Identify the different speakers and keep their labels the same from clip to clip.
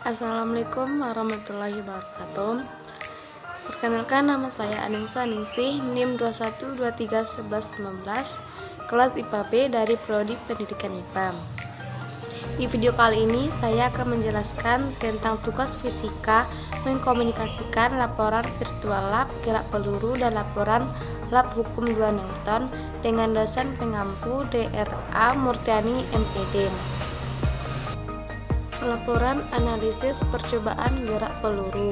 Speaker 1: Assalamualaikum warahmatullahi wabarakatuh. Perkenalkan, nama saya Anissa Ningsih, NIM 21231119, kelas IPA B dari Prodi Pendidikan IPA. Di video kali ini saya akan menjelaskan tentang tugas fisika mengkomunikasikan laporan virtual lab gerak peluru dan laporan lab hukum 2 Newton dengan dosen pengampu DRA Murtiani MPD. Laporan analisis percobaan gerak peluru.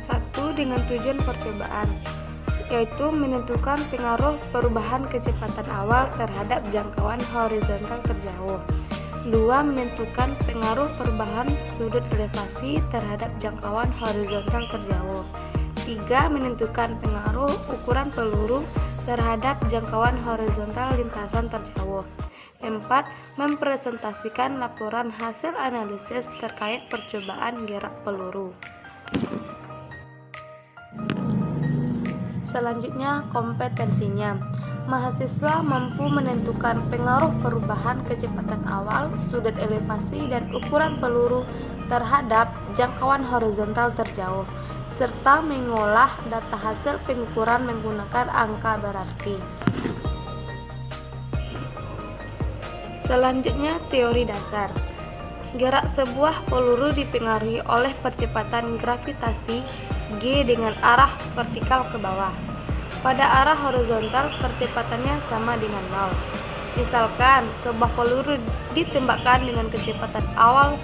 Speaker 1: 1. Dengan tujuan percobaan, yaitu menentukan pengaruh perubahan kecepatan awal terhadap jangkauan horizontal terjauh. 2. Menentukan pengaruh perubahan sudut elevasi terhadap jangkauan horizontal terjauh. 3. Menentukan pengaruh ukuran peluru terhadap jangkauan horizontal lintasan terjauh. 4. Mempresentasikan laporan hasil analisis terkait percobaan gerak peluru. Selanjutnya, kompetensinya. Mahasiswa mampu menentukan pengaruh perubahan kecepatan awal, sudut elevasi, dan ukuran peluru terhadap jangkauan horizontal terjauh, serta mengolah data hasil pengukuran menggunakan angka berarti. Selanjutnya, teori dasar. Gerak sebuah peluru dipengaruhi oleh percepatan gravitasi G dengan arah vertikal ke bawah. Pada arah horizontal, percepatannya sama dengan 0. Misalkan, sebuah peluru ditembakkan dengan kecepatan awal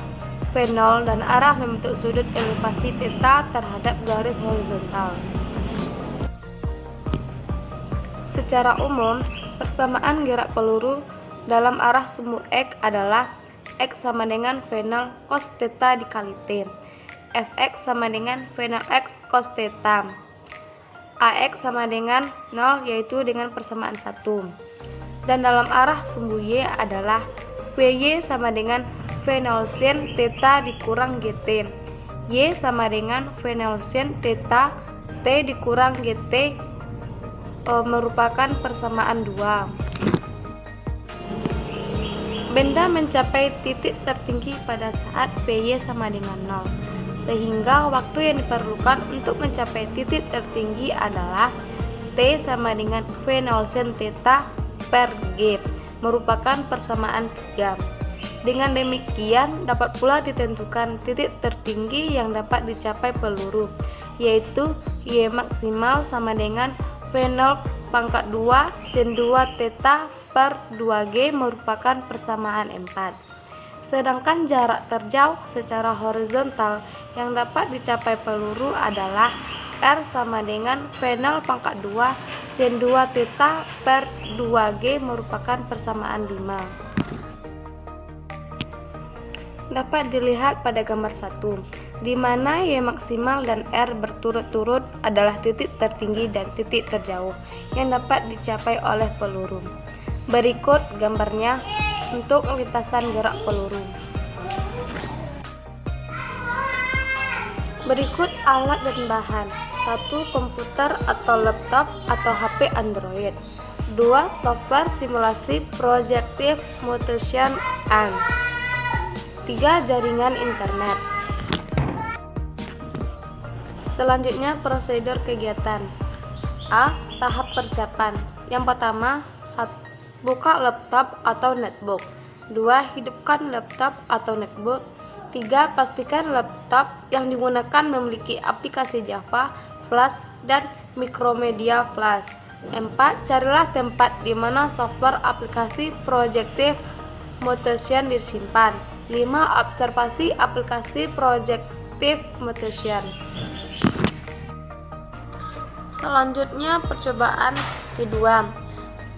Speaker 1: V0 dan arah membentuk sudut elevasi θ terhadap garis horizontal. Secara umum, persamaan gerak peluru dalam arah sumbu X adalah X sama dengan V0 cos θ dikali T. Fx sama dengan V0 X cos θ. Ax sama dengan 0, yaitu dengan persamaan 1. Dan dalam arah sumbu Y adalah Vy sama dengan V0 sin θ dikurang Gt. Y sama dengan V0 sin θ T dikurang Gt merupakan persamaan 2. Benda mencapai titik tertinggi pada saat Vy sama dengan 0, sehingga waktu yang diperlukan untuk mencapai titik tertinggi adalah T sama dengan V0 sin θ per G, merupakan persamaan 3. Dengan demikian, dapat pula ditentukan titik tertinggi yang dapat dicapai peluru, yaitu Y maksimal sama dengan V0 pangkat 2 sin 2 θ per 2G merupakan persamaan 4. Sedangkan jarak terjauh secara horizontal yang dapat dicapai peluru adalah R sama dengan V0 pangkat 2 sin 2 θ per 2G merupakan persamaan 5. Dapat dilihat pada gambar 1, di mana Y maksimal dan R berturut-turut adalah titik tertinggi dan titik terjauh yang dapat dicapai oleh peluru. Berikut gambarnya untuk lintasan gerak peluru. Berikut alat dan bahan. 1. Komputer atau laptop atau HP Android. 2. Software simulasi projective motion and 3. Jaringan internet. Selanjutnya, prosedur kegiatan. A. Tahap persiapan. Yang pertama, 1. Buka laptop atau netbook. 2. Hidupkan laptop atau netbook. 3. Pastikan laptop yang digunakan memiliki aplikasi Java, Flash, dan Micromedia Flash. 4. Carilah tempat di mana software aplikasi projective motion disimpan. 5. Observasi aplikasi projective motion. Selanjutnya, percobaan kedua.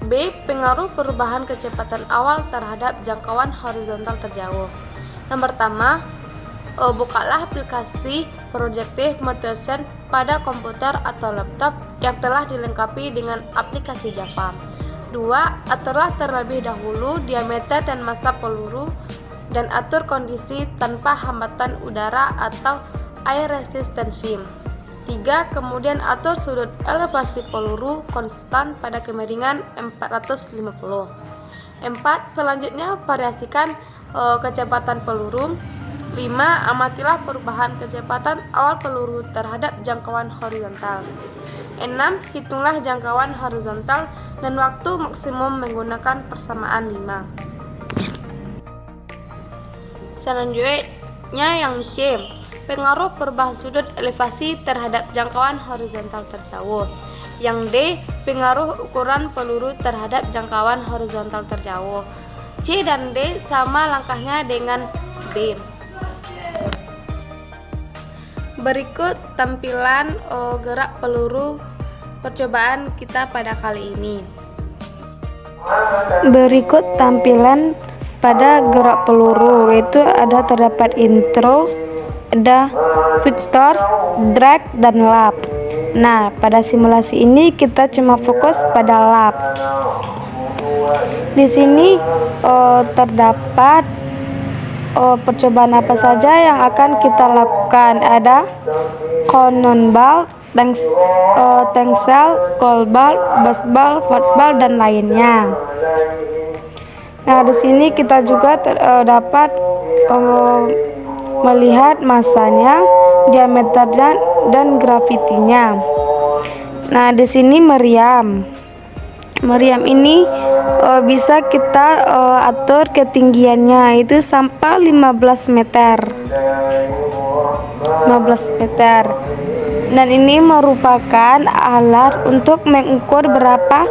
Speaker 1: B. Pengaruh perubahan kecepatan awal terhadap jangkauan horizontal terjauh. Yang pertama, bukalah aplikasi projective motion pada komputer atau laptop yang telah dilengkapi dengan aplikasi Java. 2. Aturlah terlebih dahulu diameter dan massa peluru dan atur kondisi tanpa hambatan udara atau air resistensi. 3. Kemudian atur sudut elevasi peluru konstan pada kemiringan 450. 4. Selanjutnya variasikan kecepatan peluru. 5. Amatilah perubahan kecepatan awal peluru terhadap jangkauan horizontal. 6. Hitunglah jangkauan horizontal dan waktu maksimum menggunakan persamaan 5. Selanjutnya yang C. Pengaruh perubahan sudut elevasi terhadap jangkauan horizontal terjauh. Yang D. Pengaruh ukuran peluru terhadap jangkauan horizontal terjauh. C dan D sama langkahnya dengan B. Berikut tampilan gerak peluru percobaan kita pada kali ini. Berikut tampilan pada gerak peluru, yaitu terdapat intro, ada vectors, drag, dan lap. Nah, pada simulasi ini kita cuma fokus pada lap. Di sini terdapat percobaan apa saja yang akan kita lakukan. Ada cannonball, tangsel, goalball, baseball, football, dan lainnya. Nah, di sini kita juga dapat melihat masanya, diameternya, dan gravitinya. Nah, di sini meriam ini bisa kita atur ketinggiannya itu sampai 15 meter. Dan ini merupakan alat untuk mengukur berapa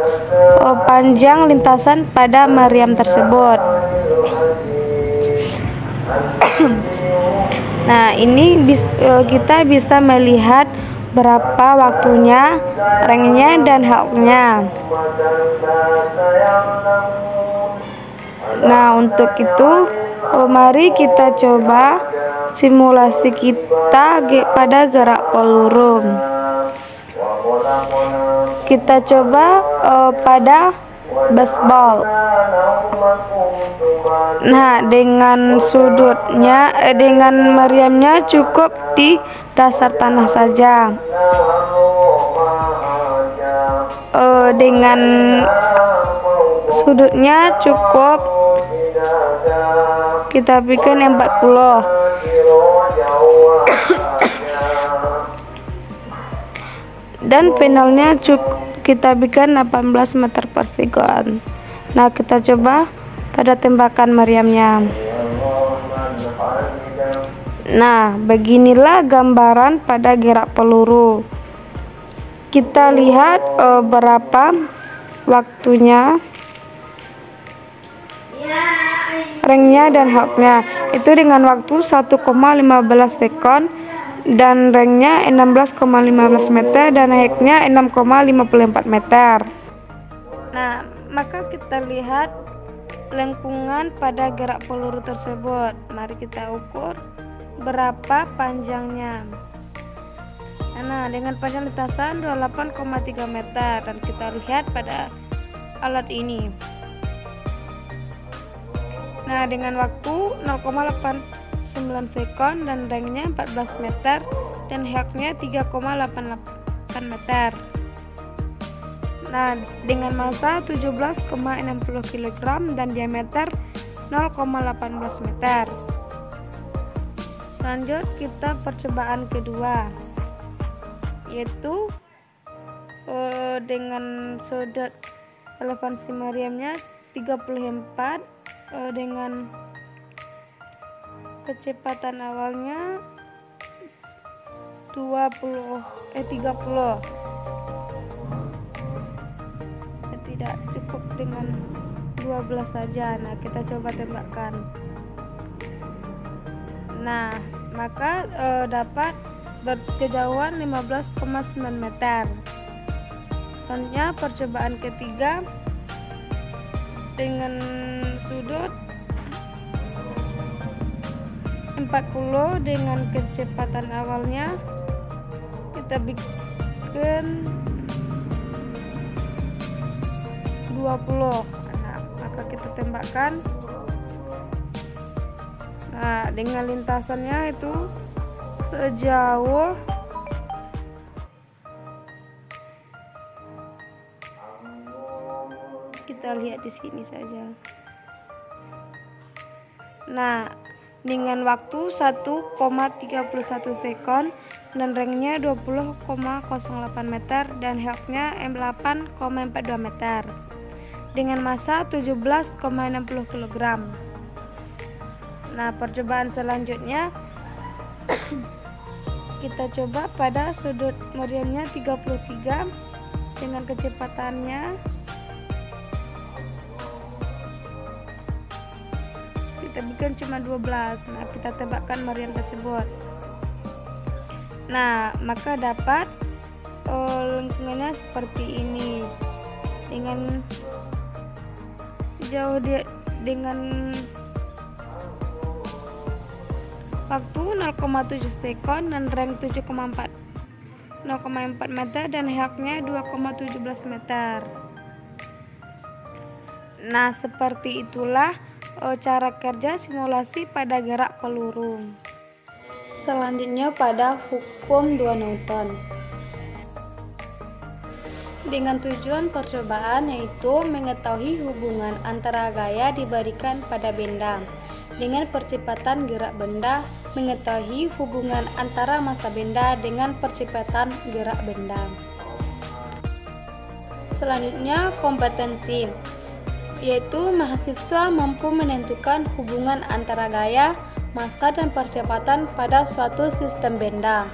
Speaker 1: panjang lintasan pada meriam tersebut. Nah, ini kita bisa melihat berapa waktunya, rangenya, dan haltnya. Nah, untuk itu mari kita coba simulasi kita pada gerak peluru. Kita coba pada baseball. Nah, dengan sudutnya, dengan meriamnya cukup di dasar tanah saja. Dengan sudutnya cukup kita bikin 40. Dan finalnya kita bikin 18 meter per second. Nah, kita coba pada tembakan meriamnya. Nah, beginilah gambaran pada gerak peluru. Kita lihat berapa waktunya, rangenya, dan haltnya. Itu dengan waktu 1,15 sekon dan rangenya 16,15 meter dan naiknya 6,54 meter. Nah, maka kita lihat lengkungan pada gerak peluru tersebut. Mari kita ukur berapa panjangnya. Nah, dengan panjang lintasan 28,3 meter dan kita lihat pada alat ini. Nah, dengan waktu 0,89 sekon dan rangenya 14 meter dan height-nya 3,88 meter. Nah, dengan massa 17,60 kg dan diameter 0,18 meter. Lanjut kita percobaan kedua, yaitu dengan sudut elevasi meriamnya 34 dengan kecepatan awalnya 30. Tidak cukup dengan 12 saja. Nah, kita coba tembakkan. Nah, maka dapat berkejauhan 15,9 meter. Selanjutnya percobaan ketiga dengan sudut 40 dengan kecepatan awalnya kita bikin 20. Nah, maka kita tembakkan. Nah, dengan lintasannya itu sejauh kita lihat di sini saja. Nah, dengan waktu 1,31 sekon dan rangnya 20,08 meter dan helpnya 8,42 meter dengan massa 17,60 kg. Nah, percobaan selanjutnya kita coba pada sudut meriamnya 33 dengan kecepatannya kita bikin cuma 12. Nah, kita tebakkan meriam tersebut. Nah, maka dapat lengkungannya seperti ini dengan dengan waktu 0,7 sekon dan rank 0,4 meter dan helpnya 2,17 meter. Nah, seperti itulah cara kerja simulasi pada gerak peluru. Selanjutnya pada hukum 2 Newton. Dengan tujuan percobaan yaitu mengetahui hubungan antara gaya diberikan pada benda dengan percepatan gerak benda, mengetahui hubungan antara massa benda dengan percepatan gerak benda. Selanjutnya kompetensi, yaitu mahasiswa mampu menentukan hubungan antara gaya, massa dan percepatan pada suatu sistem benda.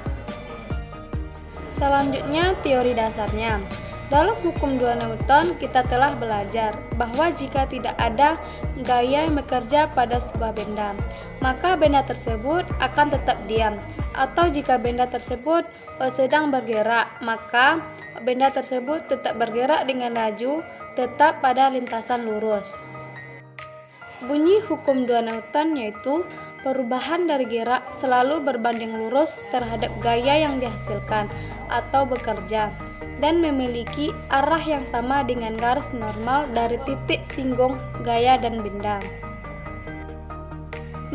Speaker 1: Selanjutnya teori dasarnya. Dalam hukum 2 Newton kita telah belajar bahwa jika tidak ada gaya yang bekerja pada sebuah benda, maka benda tersebut akan tetap diam, atau jika benda tersebut sedang bergerak, maka benda tersebut tetap bergerak dengan laju tetap pada lintasan lurus. Bunyi hukum 2 Newton yaitu perubahan dari gerak selalu berbanding lurus terhadap gaya yang dihasilkan atau bekerja dan memiliki arah yang sama dengan garis normal dari titik singgung gaya dan benda.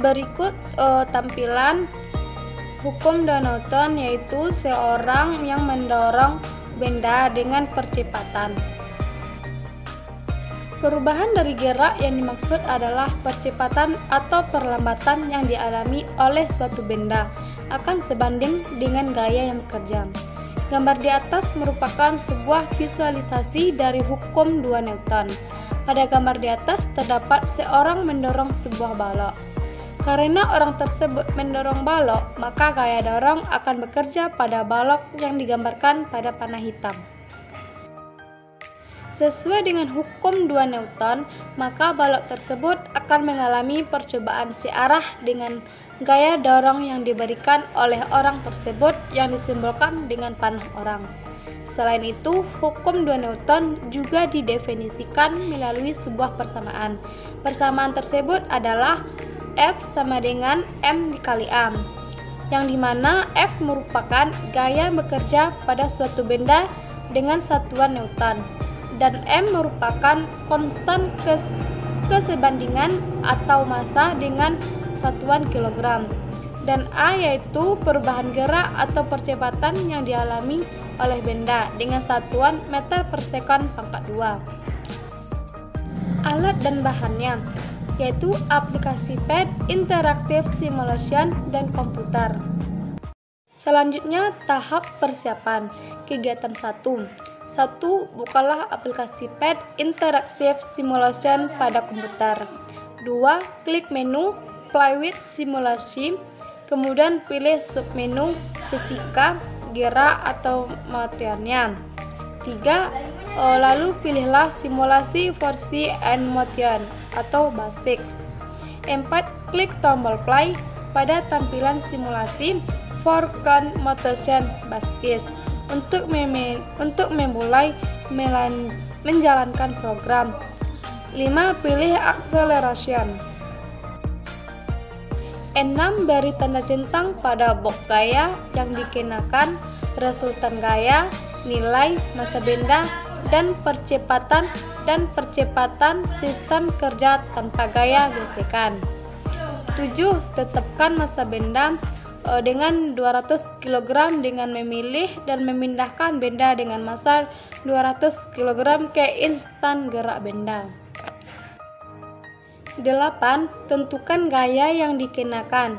Speaker 1: Berikut tampilan hukum 2 Newton, yaitu seorang yang mendorong benda dengan percepatan. Perubahan dari gerak yang dimaksud adalah percepatan atau perlambatan yang dialami oleh suatu benda akan sebanding dengan gaya yang bekerja. Gambar di atas merupakan sebuah visualisasi dari hukum 2 Newton. Pada gambar di atas terdapat seorang mendorong sebuah balok. Karena orang tersebut mendorong balok, maka gaya dorong akan bekerja pada balok yang digambarkan pada panah hitam. Sesuai dengan hukum 2 Newton, maka balok tersebut akan mengalami percobaan searah dengan gaya dorong yang diberikan oleh orang tersebut yang disimbolkan dengan panah orang. Selain itu, hukum 2 Newton juga didefinisikan melalui sebuah persamaan. Persamaan tersebut adalah F sama dengan M dikali A, yang dimana F merupakan gaya bekerja pada suatu benda dengan satuan Newton, dan M merupakan konstan kesebandingan atau massa dengan satuan kilogram, dan A yaitu perubahan gerak atau percepatan yang dialami oleh benda dengan satuan meter per sekon pangkat 2. Alat dan bahannya yaitu aplikasi pad, interaktif simulation, dan komputer. Selanjutnya tahap persiapan. Kegiatan 1. Bukalah aplikasi pad interaktif simulation pada komputer. 2. Klik menu Play with Simulasi, kemudian pilih submenu fisika, gerak atau motionnya. 3. Lalu pilihlah simulasi versi and motion atau basic. 4. Klik tombol play pada tampilan simulasi for count motion basic untuk memulai menjalankan program. 5. Pilih acceleration. 6. Beri tanda centang pada box gaya yang dikenakan, resultan gaya, nilai, massa benda, dan percepatan sistem kerja tanpa gaya gesekan. 7. Tetapkan massa benda dengan 200 kg dengan memilih dan memindahkan benda dengan massa 200 kg ke instan gerak benda. 8. Tentukan gaya yang dikenakan,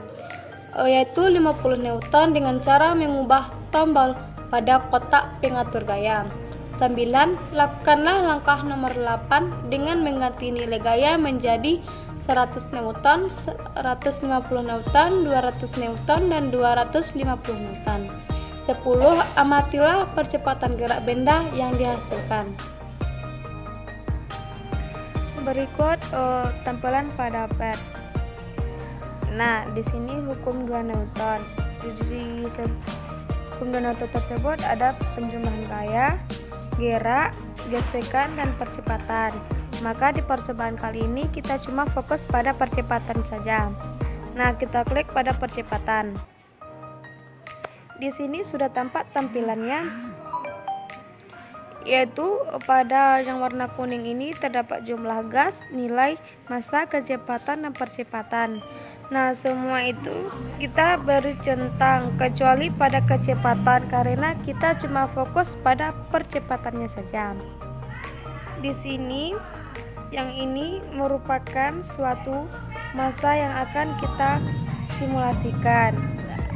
Speaker 1: yaitu 50 Newton dengan cara mengubah tombol pada kotak pengatur gaya. 9. Lakukanlah langkah nomor 8 dengan mengganti nilai gaya menjadi 100 Newton, 150 Newton, 200 Newton, dan 250 Newton. 10. Amatilah percepatan gerak benda yang dihasilkan. Berikut tampilan pada pad. Nah, di sini hukum 2 Newton. Di hukum 2 Newton tersebut ada penjumlahan gaya, gerak, gesekan, dan percepatan. Maka di percobaan kali ini kita cuma fokus pada percepatan saja. Nah, kita klik pada percepatan. Di sini sudah tampak tampilannya, yaitu pada yang warna kuning ini terdapat jumlah gas, nilai, massa, kecepatan, dan percepatan. Nah, semua itu kita beri centang kecuali pada kecepatan karena kita cuma fokus pada percepatannya saja. Di sini yang ini merupakan suatu massa yang akan kita simulasikan.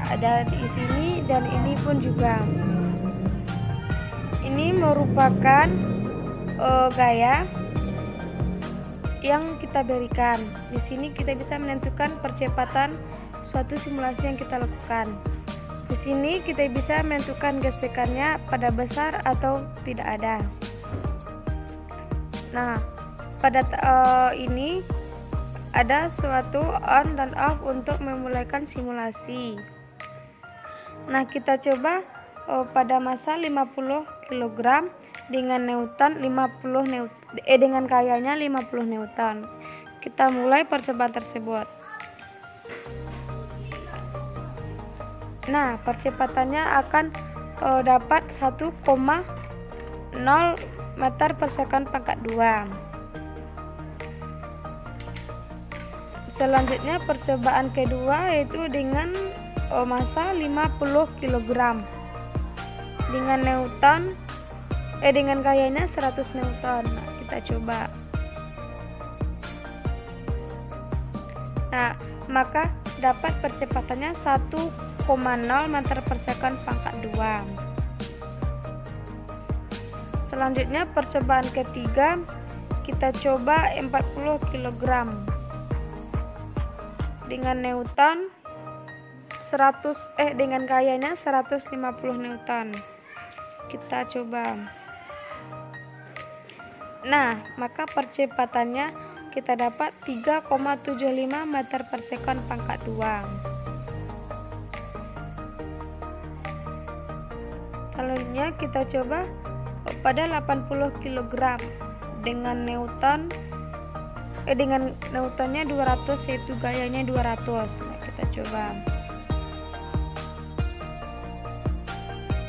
Speaker 1: Ada di sini dan ini pun juga. Ini merupakan gaya yang kita berikan. Di sini kita bisa menentukan percepatan suatu simulasi yang kita lakukan. Di sini kita bisa menentukan gesekannya pada besar atau tidak ada. Nah, pada ini ada suatu on dan off untuk memulaikan simulasi. Nah, kita coba pada massa 50 kg dengan Newton 50 dengan gayanya 50 Newton. Kita mulai percobaan tersebut. Nah, percepatannya akan dapat 1,0 meter per second pangkat 2. Selanjutnya percobaan kedua yaitu dengan massa 50 kg dengan Newton dengan gayanya 100 Newton. Nah, kita coba. Nah, maka dapat percepatannya 1,0 meter per second pangkat 2. Selanjutnya percobaan ketiga, kita coba 40 kg dengan Newton 100 dengan gayanya 150 Newton. Kita coba. Nah, maka percepatannya kita dapat 3,75 meter per second pangkat 2. Selanjutnya kita coba pada 80 kg dengan Newton dengan Newtonnya 200 yaitu gayanya 200. Nah, kita coba.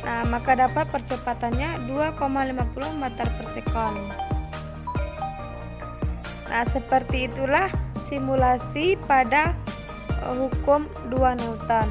Speaker 1: Nah, maka dapat percepatannya 2,50 meter per second. Nah, seperti itulah simulasi pada hukum 2 Newton.